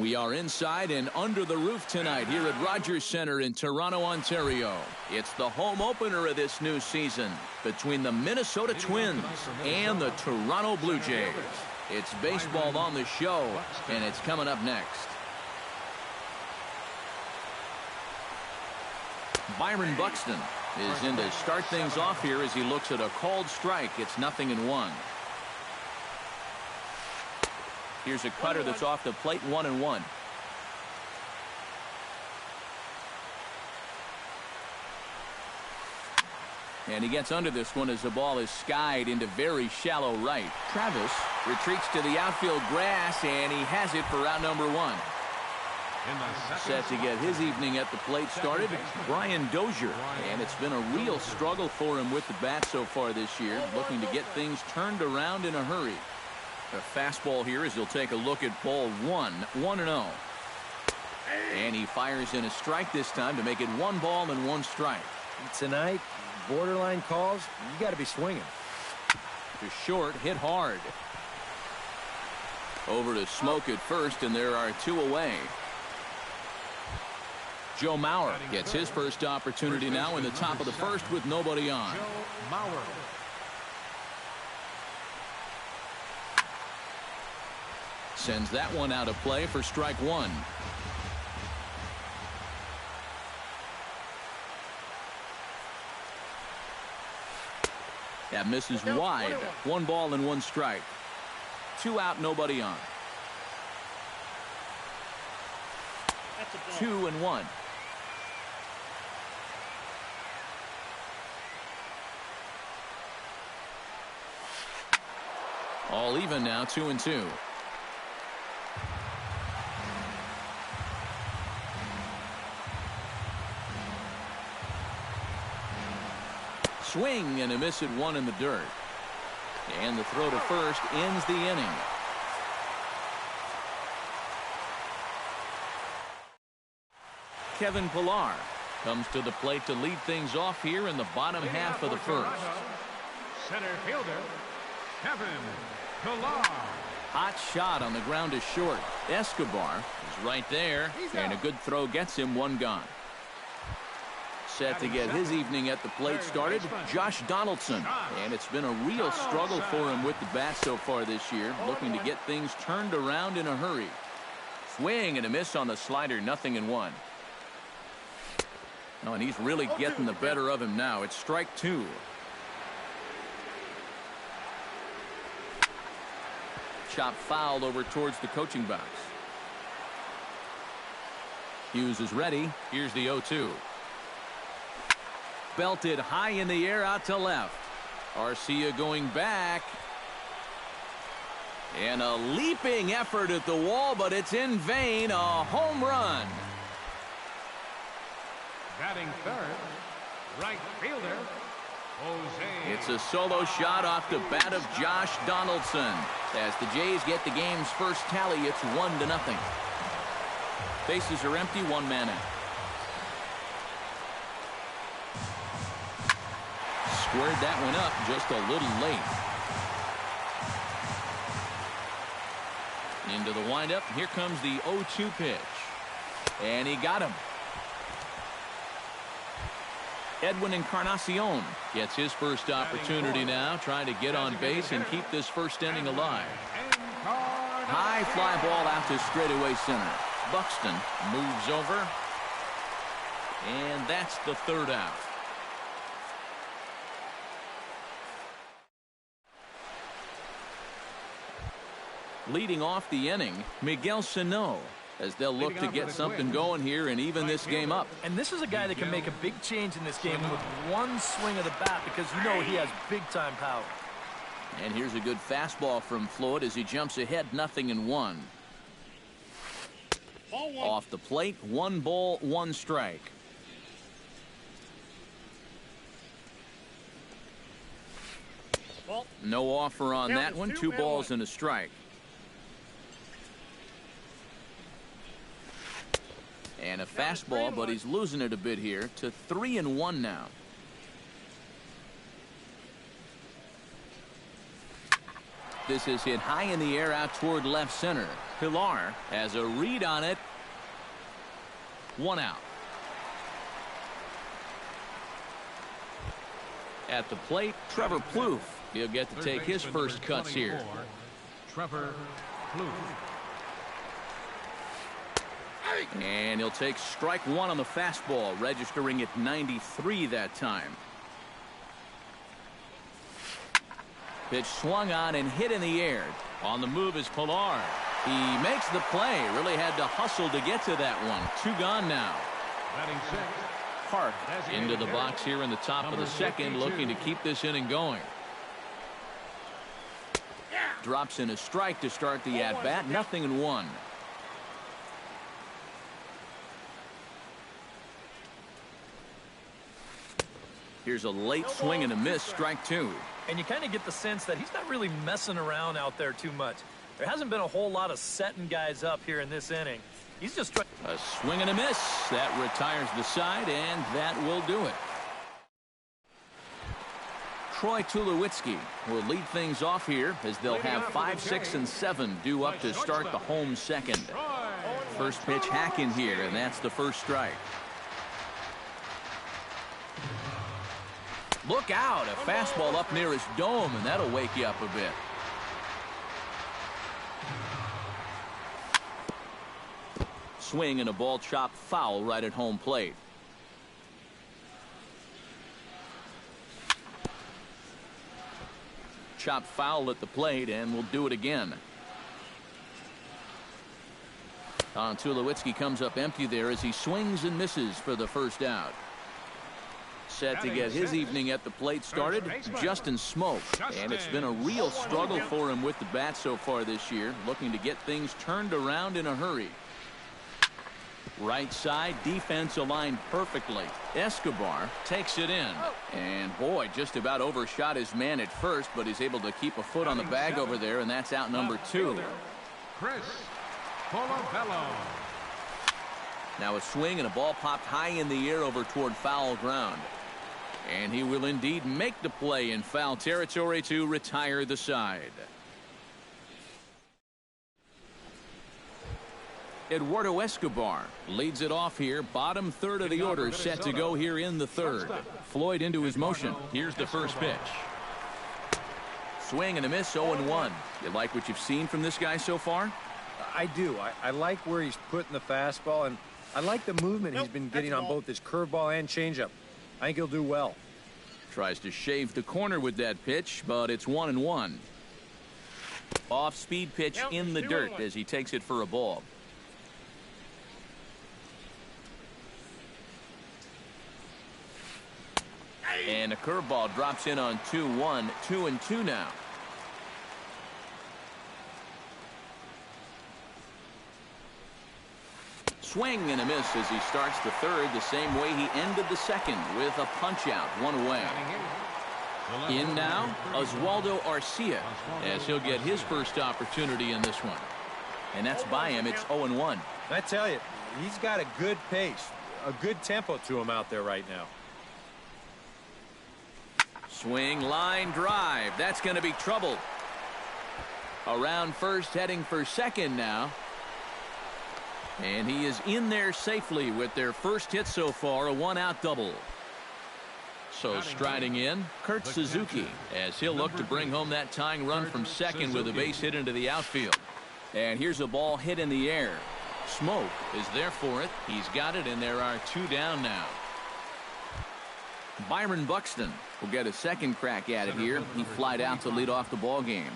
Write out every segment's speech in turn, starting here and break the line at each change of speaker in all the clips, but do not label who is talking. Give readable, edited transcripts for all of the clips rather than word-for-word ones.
We are inside and under the roof tonight here at Rogers Centre in Toronto, Ontario. It's the home opener of this new season between the Minnesota Twins and the Toronto Blue Jays. It's baseball on the show, and it's coming up next. Byron Buxton is in to start things off here as he looks at a called strike. It's 0-1. Here's a cutter that's off the plate, 1-1. And he gets under this one as the ball is skied into very shallow right. Travis retreats to the outfield grass, and he has it for out number 1. Set to get his evening at the plate started, Brian Dozier. And it's been a real struggle for him with the bat so far this year, looking to get things turned around in a hurry. A fastball here as he'll take a look at ball 1, 1-0. And he fires in a strike this time to make it 1 ball and 1 strike.
Tonight, borderline calls, you got to be swinging.
To short, hit hard. Over to Smoke at first, and there are 2 away. Joe Mauer gets his first opportunity now in the top of the first with nobody on. Sends that one out of play for strike 1. That misses wide. 1 ball and 1 strike. 2 out, nobody on. 2-1. All even now, 2-2. Swing and a miss at 1 in the dirt. And the throw to first ends the inning. Kevin Pillar comes to the plate to lead things off here in the bottom half of the first.
Center fielder, Kevin Pillar.
Hot shot on the ground to short. Escobar is right there, and a good throw gets him 1 gone. Set to get his evening at the plate started, Josh Donaldson. And it's been a real struggle for him with the bat so far this year, looking to get things turned around in a hurry. Swing and a miss on the slider, 0-1. Oh, and he's really getting the better of him now. It's strike 2. Chop fouled over towards the coaching box. Hughes is ready. Here's the 0-2. Belted high in the air out to left. Arcia going back. And a leaping effort at the wall, but it's in vain. A home run.
Batting third, right fielder, Jose.
It's a solo shot off the bat of Josh Donaldson. As the Jays get the game's first tally, it's 1-0. Bases are empty, 1 man out. Squared that one up just a little late. Into the windup. Here comes the 0-2 pitch. And he got him. Edwin Encarnacion gets his first opportunity now, trying to get on base and keep this first inning alive. High fly ball out to straightaway center. Buxton moves over. And that's the 3rd out. Leading off the inning, Miguel Sano, as they'll look to get something going here and even this game up.
And this is a guy that can make a big change in this game with 1 swing of the bat, because you know he has big-time power.
And here's a good fastball from Floyd as he jumps ahead, 0-1. Off the plate, 1 ball, 1 strike. No offer on that one. 2 balls and a strike. And a fastball, but he's losing it a bit here to 3-1 now. This is hit high in the air out toward left center. Pilar has a read on it. 1 out. At the plate, Trevor Plouffe. He'll get to take his first cuts here.
Trevor Plouffe.
And he'll take strike 1 on the fastball, registering at 93 that time. Pitch swung on and hit in the air. On the move is Pilar. He makes the play. Really had to hustle to get to that one. 2 gone now.
Batting sixth.
Park into the box here in the top of the second, looking to keep this inning going. Drops in a strike to start the at-bat. 0-1. Here's a late swing and a miss, strike 2.
And you kind of get the sense that he's not really messing around out there too much. There hasn't been a whole lot of setting guys up here in this inning. He's just
a swing and a miss. That retires the side, and that will do it. Troy Tulowitzki will lead things off here as they'll have 5, 6, and 7 due up to start the home second. First pitch hack in here, and that's the first strike. Look out, a fastball up near his dome, and that'll wake you up a bit. Swing and a ball chopped foul right at home plate. Chopped foul at the plate, and we'll do it again. Tulowitzki comes up empty there as he swings and misses for the first out. Set to get his evening at the plate started, Justin Smoke. And it's been a real struggle for him with the bat so far this year, looking to get things turned around in a hurry. Right side, defense aligned perfectly. Escobar takes it in. And boy, just about overshot his man at first, but he's able to keep a foot on the bag over there, and that's out number 2.
Chris Colabello.
Now a swing and a ball popped high in the air over toward foul ground. And he will indeed make the play in foul territory to retire the side. Eduardo Escobar leads it off here. Bottom third of the order set to go here in the third. Floyd into his motion. Here's the first pitch. Swing and a miss, 0-1. You like what you've seen from this guy so far?
I do. I like where he's putting the fastball, and I like the movement he's been getting on both his curveball and changeup. I think he'll do well.
Tries to shave the corner with that pitch, but it's 1-1. Off-speed pitch in the dirt as he takes it for a ball. And a curveball drops in on 2-1, 2-2 now. Swing and a miss as he starts the third the same way he ended the second with a punch out, 1 away. In now, Oswaldo Arcia as he'll get his first opportunity in this one. And that's by him. It's 0-1.
I tell you, he's got a good pace, a good tempo to him out there right now.
Swing, line drive. That's going to be trouble. Around first, heading for second now. And he is in there safely with their first hit so far, a 1-out double. So striding in, Kurt Suzuki, as he'll look to bring home that tying run from second with a base hit into the outfield. And here's a ball hit in the air. Smoke is there for it. He's got it, and there are 2 down now. Byron Buxton will get a second crack at it here. He flied out to lead off the ball game.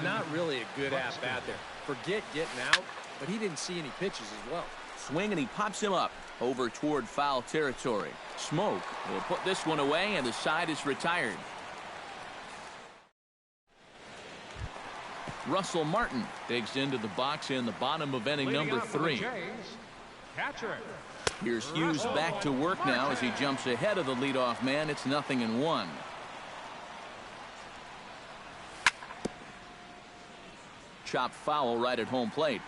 Not really a good at-bat there. Forget getting out, but he didn't see any pitches as well.
Swing, and he pops him up over toward foul territory. Smoke will put this one away, and the side is retired. Russell Martin digs into the box in the bottom of inning number 3.
Catcher.
Here's Hughes back to work now as he jumps ahead of the leadoff man. It's 0-1. Chopped foul right at home plate.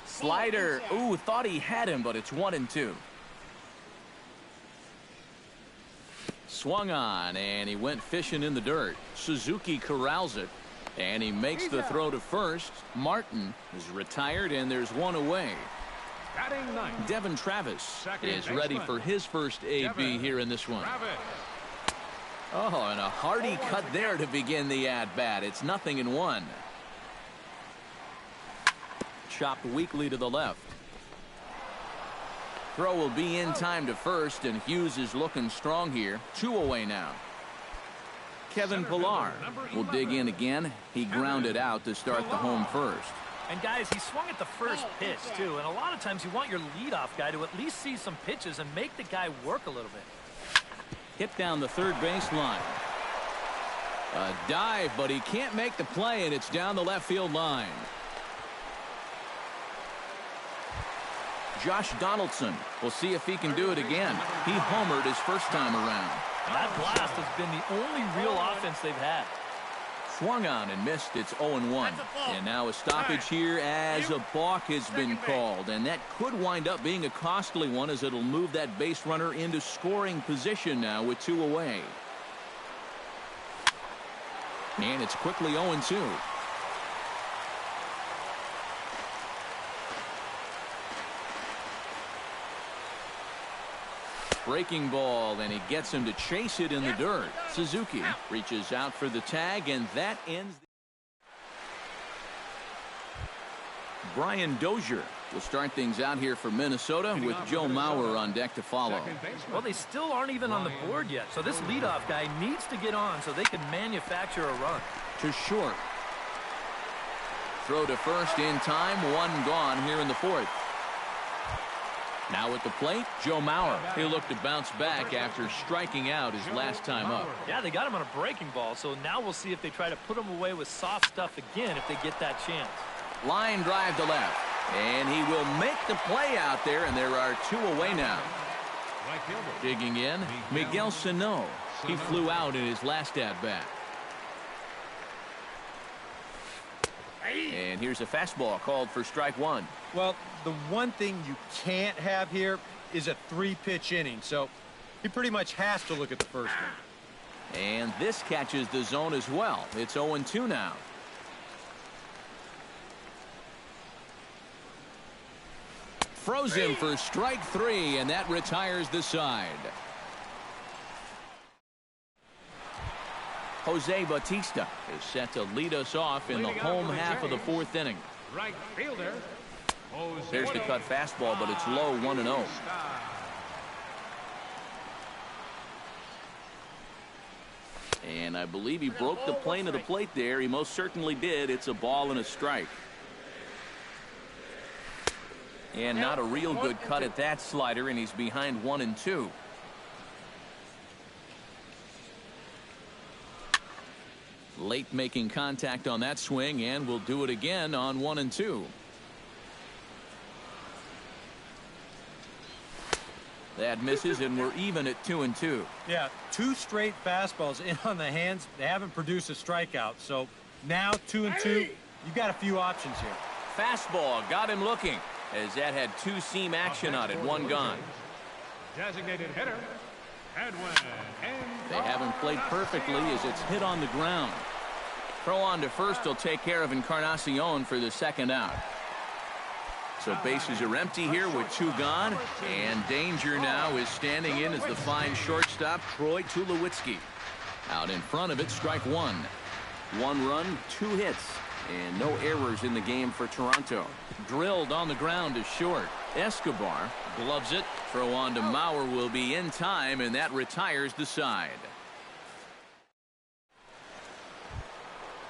Slider. Ooh, thought he had him, but it's 1-2. Swung on, and he went fishing in the dirt. Suzuki corrals it, and he makes the throw to first. Martin is retired, and there's one away.
Batting ninth,
Devin Travis
second
is ready
baseman.
for his first AB here in this one.
Travis.
Oh, and a hearty cut there to begin the at-bat. It's 0-1. Chopped weakly to the left. Throw will be in time to first, and Hughes is looking strong here. 2 away now. Kevin Pillar will dig in again. He grounded out to start the home first.
And guys, he swung at the first pitch too, and a lot of times you want your leadoff guy to at least see some pitches and make the guy work a little bit.
Hit down the third baseline. A dive, but he can't make the play, and it's down the left field line. Josh Donaldson will see if he can do it again. He homered his first time around.
That blast has been the only real offense they've had.
Swung on and missed. It's 0-1. And now a stoppage here as a balk has been called. And that could wind up being a costly one, as it'll move that base runner into scoring position now with 2 away. And it's quickly 0-2. Breaking ball, and he gets him to chase it in the dirt. Suzuki reaches out for the tag, and that ends. Brian Dozier will start things out here for Minnesota, with Joe Mauer on deck to follow.
Well, they still aren't even on the board yet, so this leadoff guy needs to get on so they can manufacture a run.
To short. Throw to first in time. 1 gone here in the 4th. Now at the plate, Joe Mauer. He'll look to bounce back after striking out his last time up.
Yeah, they got him on a breaking ball, so now we'll see if they try to put him away with soft stuff again if they get that chance.
Line drive to left, and he will make the play out there, and there are 2 away now. Digging in, Miguel Sano. He flew out in his last at-bat. And here's a fastball called for strike 1.
Well, the one thing you can't have here is a 3-pitch inning, so he pretty much has to look at the first one.
And this catches the zone as well. It's 0-2 now. Throws him for strike 3, and that retires the side. Jose Bautista is set to lead us off in the home half of the 4th inning.
Right fielder.
There's the cut fastball, but it's low, 1-0. And I believe he broke the plane of the plate there. He most certainly did. It's a ball and a strike. And not a real good cut at that slider, and he's behind 1-2. Late making contact on that swing, and will do it again on 1-2. That misses, and we're even at 2-2.
Yeah, 2 straight fastballs in on the hands. They haven't produced a strikeout, so now 2-2. You got a few options here.
Fastball got him looking, as that had 2-seam action on it. 1 gone.
Designated hitter, Edwin.
They haven't played perfectly as it's hit on the ground. Throw on to first will take care of Encarnacion for the 2nd out. So bases are empty here with 2 gone, and danger now is standing in as the fine shortstop Troy Tulowitzki. Out in front of it, strike 1. 1 run, 2 hits, and no errors in the game for Toronto. Drilled on the ground to short. Escobar gloves it. Throw on to Mauer will be in time, and that retires the side.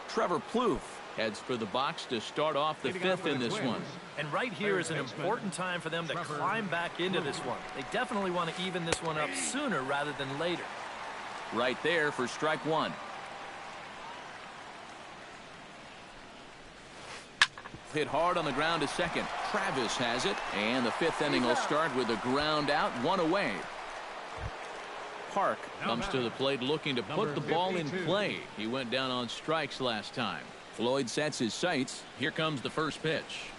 Trevor Plouffe heads for the box to start off the 5th in this one.
And right here is an important time for them to climb back into this one. They definitely want to even this one up sooner rather than later.
Right there for strike 1. Hit hard on the ground to second. Travis has it, and the 5th inning will start with a ground out, 1 away. Park comes to the plate looking to put the ball in play. He went down on strikes last time. Floyd sets his sights. Here comes the first pitch.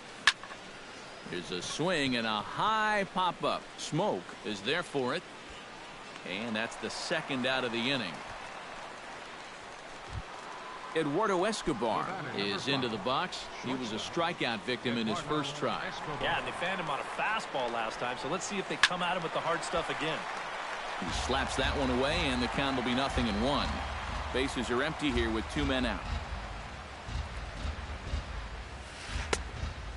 There's a swing and a high pop-up. Smoke is there for it. And that's the second out of the inning. Eduardo Escobar is into the box. He was a strikeout victim in his first try.
Yeah, and they fanned him on a fastball last time, so let's see if they come at him with the hard stuff again.
He slaps that one away, and the count will be 0-1. Bases are empty here with 2 men out.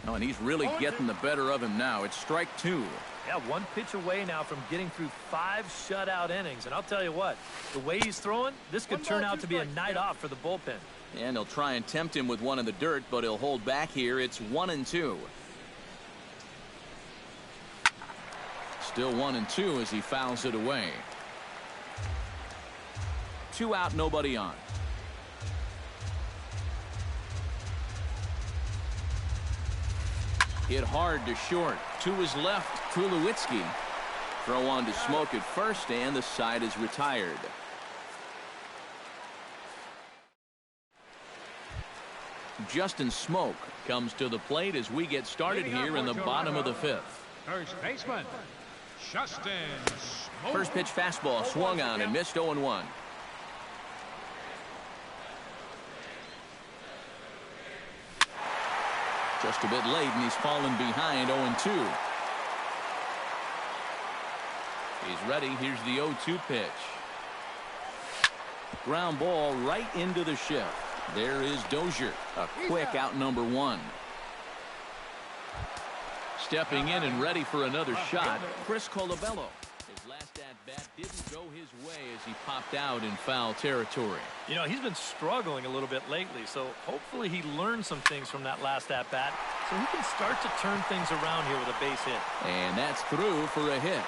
Oh, and he's really getting the better of him now. It's strike 2.
Yeah, 1 pitch away now from getting through 5 shutout innings. And I'll tell you what, the way he's throwing, this could turn out to be a night off for the bullpen.
And they'll try and tempt him with one in the dirt, but he'll hold back here. It's 1-2. Still 1-2 as he fouls it away. 2 out, nobody on. Hit hard to short. To his left, Tulowitzki. Throw on to Smoke at first, and the side is retired. Justin Smoke comes to the plate as we get started here in the bottom of the 5th.
First baseman, Justin Smoke.
First pitch fastball swung on and missed 0-1. Just a bit late, and he's fallen behind 0-2. He's ready. Here's the 0-2 pitch. Ground ball right into the shift. There is Dozier. A quick out number 1. Stepping in and ready for another shot, Chris Colabello. His last at-bat didn't go his way as he popped out in foul territory.
You know, he's been struggling a little bit lately, so hopefully he learned some things from that last at-bat so he can start to turn things around here with a base hit.
And that's through for a hit.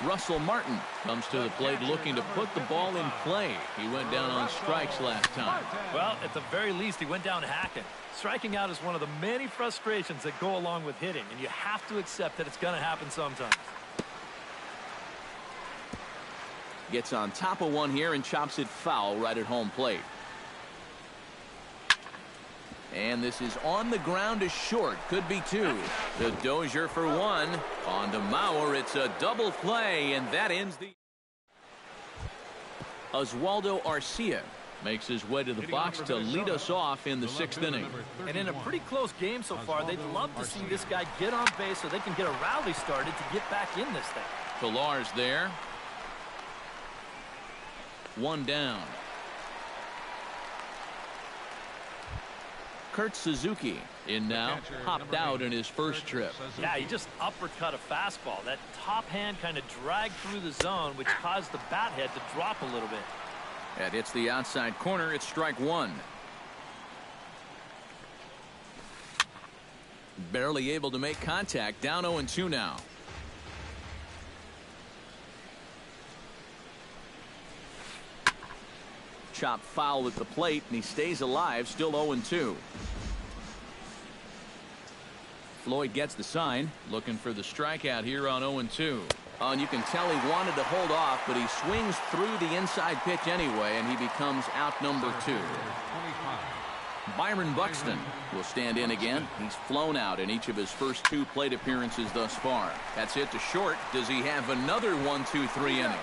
Russell Martin comes to the plate looking to put the ball in play. He went down on strikes last time.
Well, at the very least, he went down hacking. Striking out is one of the many frustrations that go along with hitting, and you have to accept that it's going to happen sometimes.
Gets on top of one here and chops it foul right at home plate. And this is on the ground to short. Could be 2. The Dozier for 1. On to Mauer. It's a double play, and that ends the... Oswaldo Arcia makes his way to the box to lead us off in the 6th inning.
And in a pretty close game so far, they'd love to see this guy get on base so they can get a rally started to get back in this thing.
Pilar's there. 1 down. Kurt Suzuki in now, hopped out in his first trip.
Yeah, he just uppercut a fastball. That top hand kind of dragged through the zone, which caused the bat head to drop a little bit.
That hits the outside corner. It's strike 1. Barely able to make contact. Down 0-2 now. Chop foul at the plate, and he stays alive, still 0-2. Floyd gets the sign, looking for the strikeout here on 0-2. Oh, and you can tell he wanted to hold off, but he swings through the inside pitch anyway, and he becomes out number 2. Byron Buxton will stand in again. He's flown out in each of his first 2 plate appearances thus far. That's hit to short. Does he have another 1-2-3 inning?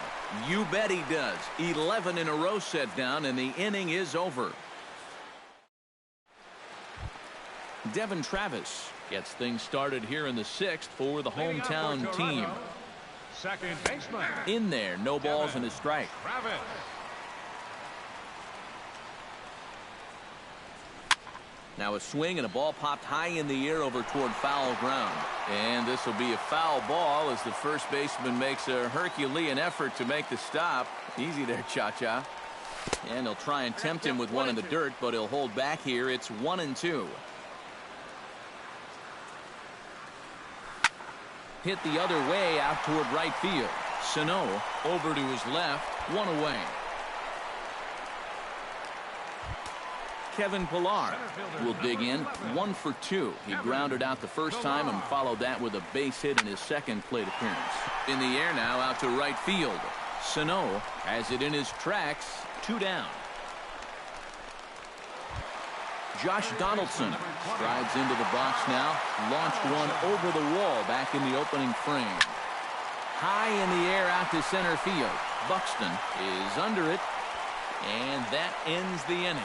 You bet he does. 11 in a row set down, and the inning is over. Devin Travis gets things started here in the 6th for the hometown team.
Second baseman.
In there, no balls and a strike.
Travis.
Now a swing and a ball popped high in the air over toward foul ground. And this will be a foul ball as the first baseman makes a Herculean effort to make the stop. Easy there, Cha-Cha. And he'll try and tempt him with one in the dirt, but he'll hold back here. It's 1-2. Hit the other way out toward right field. Sano over to his left, 1 away. Kevin Pilar will dig in, 1 for 2. He grounded out the first time and followed that with a base hit in his second plate appearance. In the air now out to right field. Sano has it in his tracks, 2 down. Josh Donaldson strides into the box now. Launched one over the wall back in the opening frame. High in the air out to center field. Buxton is under it, and that ends the inning.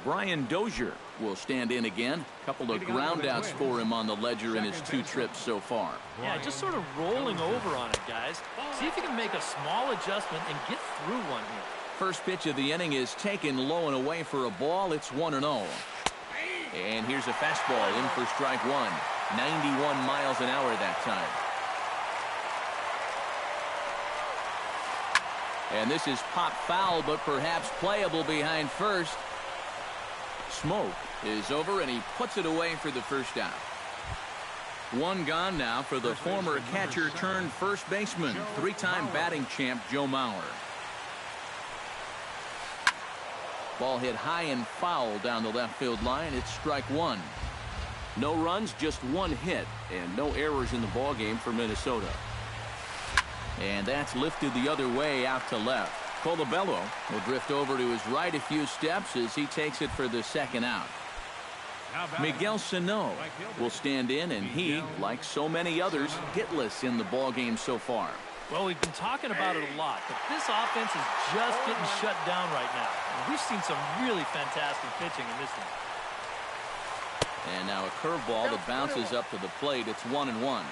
Brian Dozier will stand in again. A couple of groundouts for him on the ledger in his 2 trips so far.
Yeah, just sort of rolling over on it, guys. See if you can make a small adjustment and get through one here.
First pitch of the inning is taken low and away for a ball. It's 1-0. And here's a fastball in for strike 1. 91 miles an hour that time. And this is pop foul, but perhaps playable behind first. Smoke is over, and he puts it away for the first out. One gone now for the former catcher turned first baseman, 3-time batting champ Joe Mauer. Ball hit high and foul down the left field line. It's strike 1. No runs, just 1 hit, and no errors in the ball game for Minnesota. And that's lifted the other way out to left. Colabello will drift over to his right a few steps as he takes it for the second out. Miguel Sano will stand in, and he, like so many others, hitless in the ball game so far.
Well, we've been talking about it a lot, but this offense is just getting shut down right now. And we've seen some really fantastic pitching in this one.
And now a curveball that bounces up to the plate. It's 1-1.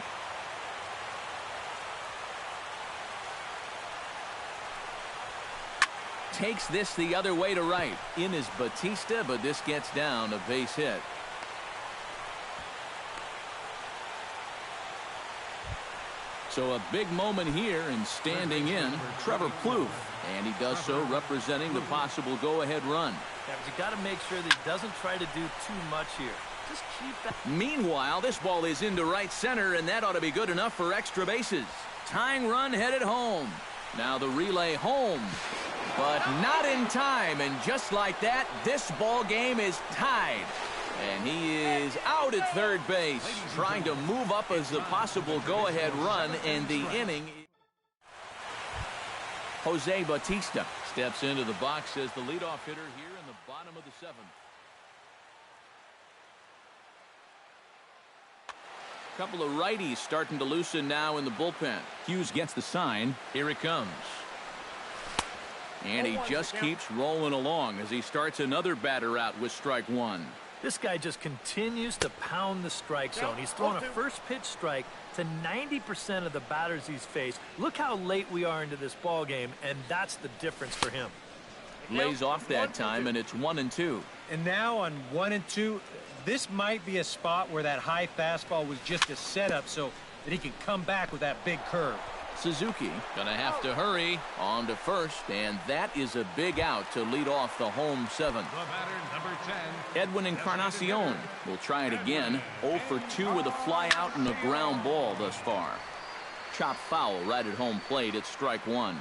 Takes this the other way to right. In is Batista, but this gets down, a base hit. So a big moment here, and standing in, Trevor Plouffe. And he does so representing the possible go-ahead run.
Yeah, but you got to make sure that he doesn't try to do too much here. Just keep that.
Meanwhile, this ball is into right center, and that ought to be good enough for extra bases. Tying run headed home. Now the relay home, but not in time, and just like that, this ball game is tied. And he is out at third base, trying to move up as a possible go-ahead run in the inning. Jose Batista steps into the box as the leadoff hitter here in the bottom of the 7th. Couple of righties starting to loosen now in the bullpen. Hughes gets the sign. Here it comes. And he just keeps rolling along as he starts another batter out with strike 1.
This guy just continues to pound the strike zone. He's thrown a first pitch strike to 90% of the batters he's faced. Look how late we are into this ball game, and that's the difference for him.
Lays off that time, and it's 1-2.
And now on 1-2, this might be a spot where that high fastball was just a setup so that he can come back with that big curve.
Suzuki gonna have to hurry on to first, and that is a big out to lead off the home 7th. Edwin Encarnacion will try it again. 0 for 2 with a fly out and a ground ball thus far. Chop foul right at home plate. It's strike 1.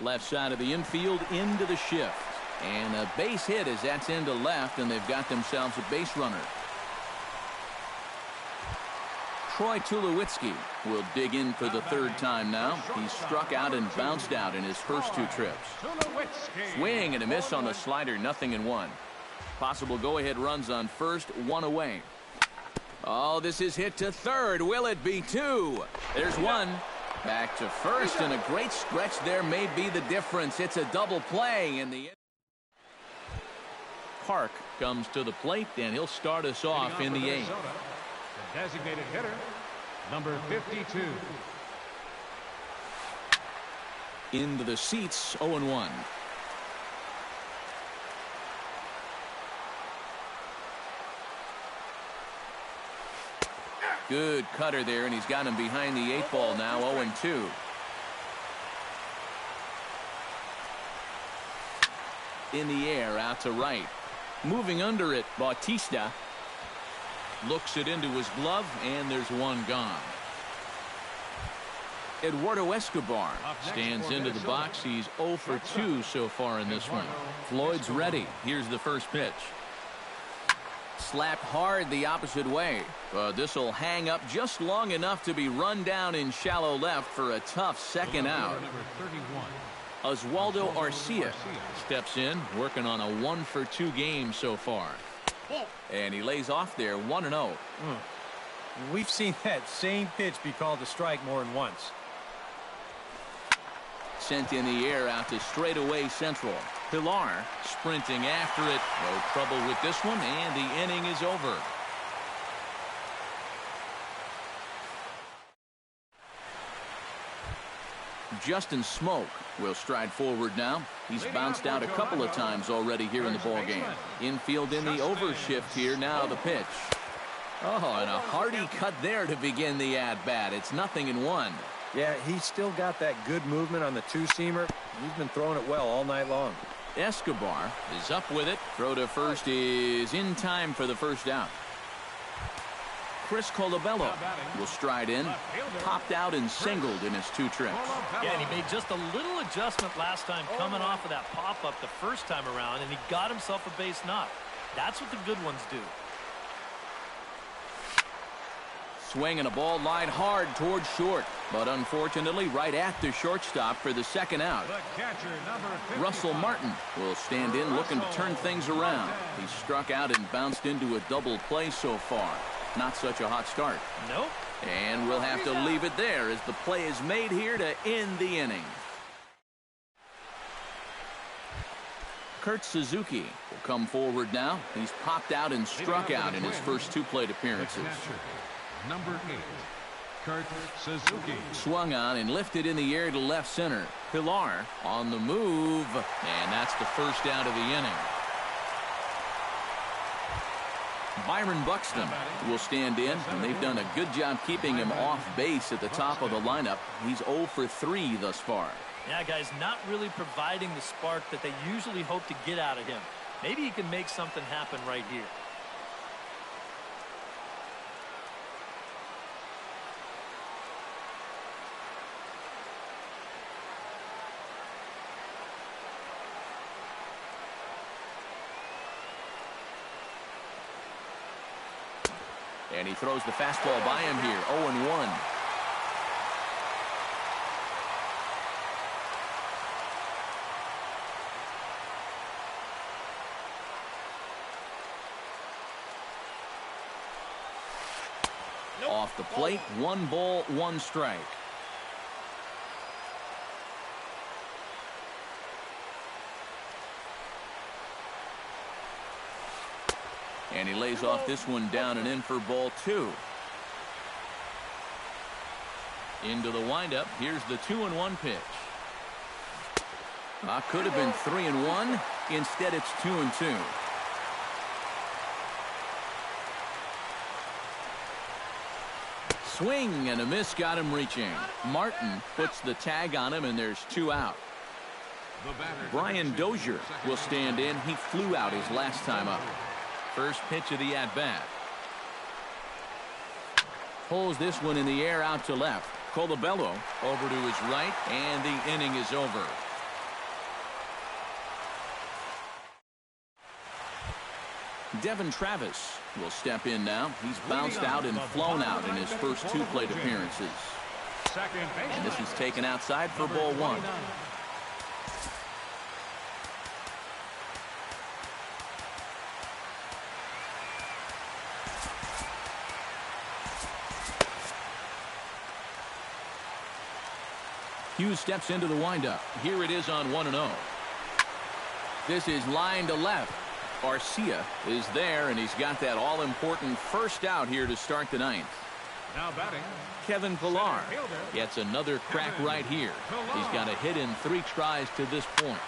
Left side of the infield into the shift, and a base hit as that's into left, and they've got themselves a base runner. Troy Tulowitzki will dig in for the 3rd time now. He's struck out and bounced out in his first 2 trips. Swing and a miss on the slider, 0-1. Possible go-ahead runs on first, 1 away. Oh, this is hit to third. Will it be 2? There's 1. Back to first, and a great stretch there may be the difference. It's a double play in the end. Park comes to the plate, and he'll start us off in the 8th.
The designated hitter, number 52.
Into the seats, 0-1. Good cutter there, and he's got him behind the 8 ball now, 0-2. In the air, out to right. Moving under it, Bautista looks it into his glove, and there's 1 gone. Eduardo Escobar stands into the box. He's 0 for 2 so far in this one. Floyd's ready. Here's the first pitch. Slapped hard the opposite way. This will hang up just long enough to be run down in shallow left for a tough second out. Oswaldo Arcia steps in, working on a 1-for-2 game so far. And he lays off there 1-0.
We've seen that same pitch be called a strike more than once.
Sent in the air out to straightaway central. Pilar sprinting after it. No trouble with this one, and the inning is over. Justin Smoke will stride forward now. He's bounced out a couple of times already here in the ball game. Infield in the overshift here. Now the pitch. Oh, and a hearty cut there to begin the at-bat. It's 0-1.
Yeah, he's still got that good movement on the two-seamer. He's been throwing it well all night long.
Escobar is up with it. Throw to first is in time for the first out. Chris Colabello will stride in. Popped out and singled in his 2 trips.
Yeah, and he made just a little adjustment last time coming off of that pop-up the first time around, and he got himself a base knock. That's what the good ones do.
Swinging a ball line hard towards short, but unfortunately right at the shortstop for the second out. Russell Martin will stand in looking to turn things around. He struck out and bounced into a double play so far. Not such a hot start.
Nope.
And we'll have to leave it there as the play is made here to end the inning. Kurt Suzuki will come forward now. He's popped out and struck out in his first 2 plate appearances.
Number 8, Kurt Suzuki.
Swung on and lifted in the air to left center. Pilar on the move, and that's the first out of the inning. Byron Buxton will stand in, and they've done a good job keeping him off base at the top of the lineup. He's 0 for 3 thus far.
Yeah, guys, not really providing the spark that they usually hope to get out of him. Maybe he can make something happen right here.
And he throws the fastball by him here. 0-1. Off the plate, 1 ball, 1 strike. And he lays off this one down and in for ball 2. Into the windup. Here's the 2-1 pitch. Could have been 3-1. Instead, it's 2-2. Swing and a miss got him reaching. Martin puts the tag on him, and there's 2 out. Brian Dozier will stand in. He flew out his last time up. First pitch of the at-bat. Pulls this one in the air out to left. Colabello over to his right, and the inning is over. Devin Travis will step in now. He's bounced out and flown out in his first 2 plate appearances. And this is taken outside for ball 1. Hughes steps into the windup. Here it is on 1-0. This is line to left. Arcia is there, and he's got that all-important first out here to start the 9th.
Now batting,
Kevin Pilar gets another crack right here. He's got a hit in 3 tries to this point.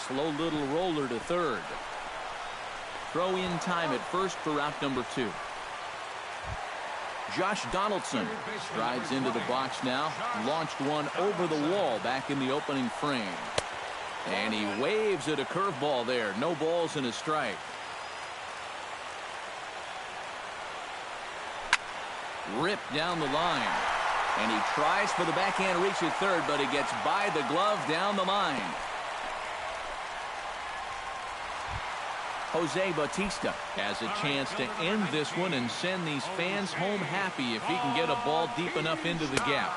Slow little roller to third. Throw in time at first for out number 2. Josh Donaldson strides into the box now. Launched one over the wall back in the opening frame. And he waves at a curveball there. No balls and a strike. Ripped down the line. And he tries for the backhand reach at third, but he gets by the glove down the line. Jose Bautista has a chance to end this one and send these fans home happy if he can get a ball deep enough into the gap.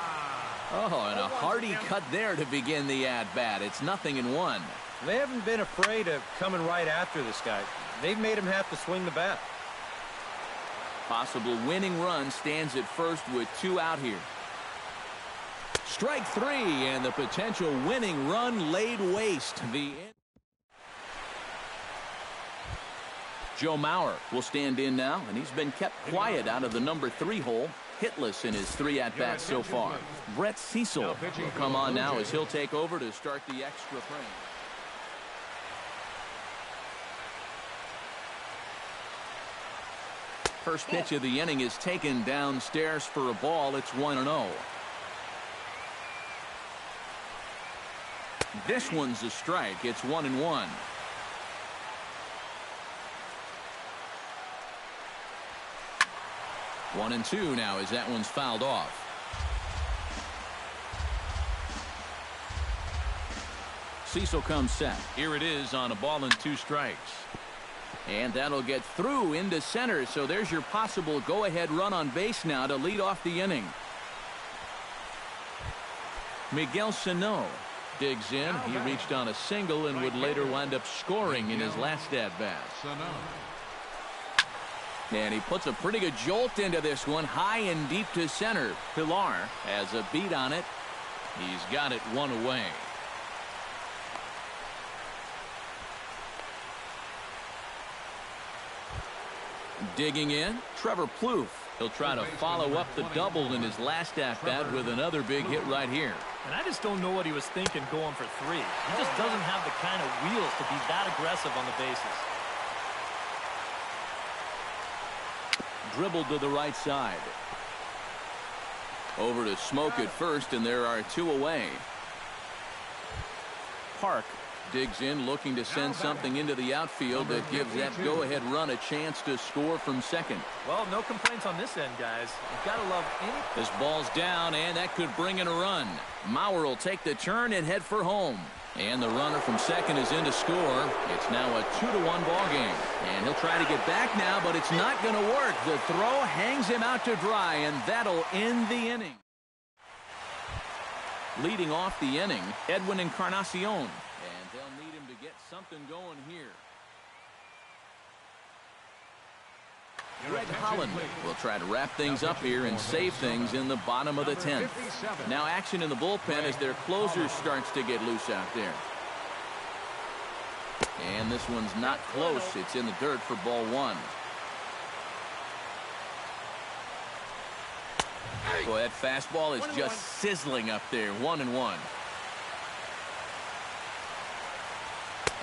Oh, and a hearty cut there to begin the at-bat. It's 0-1.
They haven't been afraid of coming right after this guy. They've made him have to swing the bat.
Possible winning run stands at first with 2 out here. Strike 3, and the potential winning run laid waste. Joe Mauer will stand in now, and he's been kept quiet out of the number 3 hole, hitless in his 3 at-bats so far. Brett Cecil will come on now as he'll take over to start the extra frame. First pitch of the inning is taken downstairs for a ball. It's 1-0. This one's a strike. It's 1-1. One and 2 now as that one's fouled off. Cecil comes set. Here it is on a ball and 2 strikes. And that'll get through into center. So there's your possible go-ahead run on base now to lead off the inning. Miguel Sano digs in. He reached on a single and would later wind up scoring in his last at-bat. And he puts a pretty good jolt into this one, high and deep to center. Pilar has a beat on it. He's got it 1 away. Digging in, Trevor Plouffe. He'll try to follow up the double in his last at-bat with another big hit right here.
And I just don't know what he was thinking going for 3. He just doesn't have the kind of wheels to be that aggressive on the bases.
Dribbled to the right side. Over to Smoke at first, and there are 2 away. Park digs in, looking to send something into the outfield that gives that go-ahead run a chance to score from second.
Well, no complaints on this end, guys. You've got to love any...
This ball's down, and that could bring in a run. Mauer will take the turn and head for home. And the runner from second is in to score. It's now a 2-1 ball game. And he'll try to get back now, but it's not going to work. The throw hangs him out to dry, and that'll end the inning. Leading off the inning, Edwin Encarnacion. And they'll need him to get something going here. Greg Holland will try to wrap things up here and save things in the bottom of the 10th. Now action in the bullpen as their closer starts to get loose out there. And this one's not close. It's in the dirt for ball 1. Boy, that fastball is just sizzling up there. 1-1.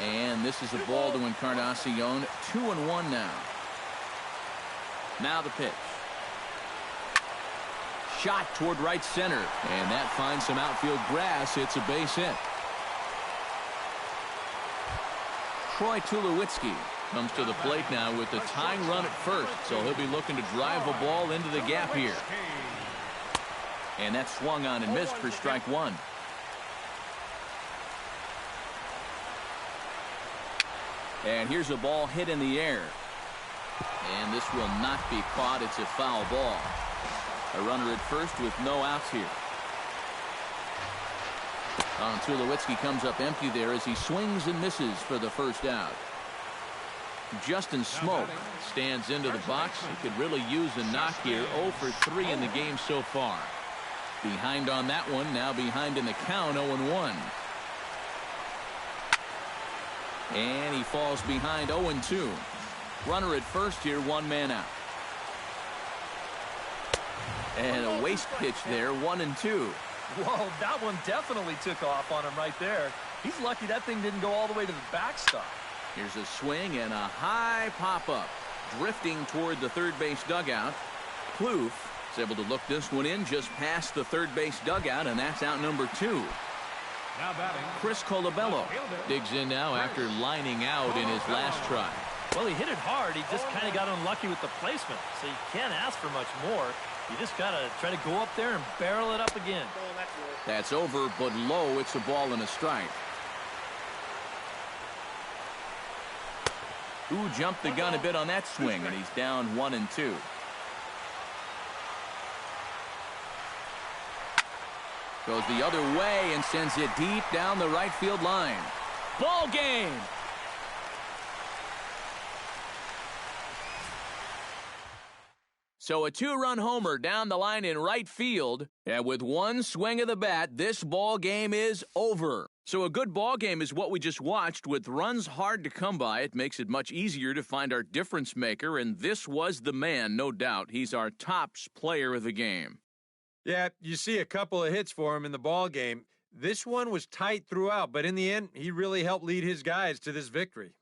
And this is a ball to Encarnacion. 2-1 now. Now the pitch. Shot toward right center. And that finds some outfield grass. It's a base hit. Troy Tulowitzki comes to the plate now with the tying run at first. So he'll be looking to drive a ball into the gap here. And that swung on and missed for strike 1. And here's a ball hit in the air. And this will not be caught. It's a foul ball. A runner at first with no outs here. Tulowitzki comes up empty there as he swings and misses for the first out. Justin Smoke stands into the box. He could really use a knock here. 0 for 3 in the game so far. Behind on that one. Now behind in the count. 0-1. And he falls behind 0-2. Runner at first here, 1 man out. And a waste pitch there, 1-2.
Whoa, that one definitely took off on him right there. He's lucky that thing didn't go all the way to the backstop.
Here's a swing and a high pop-up. Drifting toward the third base dugout. Plouffe is able to look this one in just past the third base dugout, and that's out number 2.
Now batting,
Chris Colabello digs in now after lining out in his last try.
Well, he hit it hard. He just kind of got unlucky with the placement. So you can't ask for much more. You just got to try to go up there and barrel it up again.
That's over, but low. It's a ball and a strike. Who jumped the gun a bit on that swing, and he's down 1-2. Goes the other way and sends it deep down the right field line. Ball game. So a 2-run homer down the line in right field, and with one swing of the bat, this ball game is over. So a good ball game is what we just watched. With runs hard to come by, it makes it much easier to find our difference maker, and this was the man, no doubt. He's our tops player of the game.
Yeah, you see a couple of hits for him in the ball game. This one was tight throughout, but in the end, he really helped lead his guys to this victory.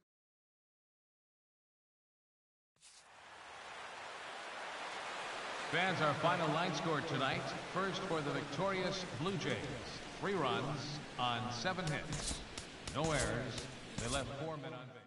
Fans, our final line score tonight. First for the victorious Blue Jays. 3 runs on 7 hits. No errors. They left 4 men on base.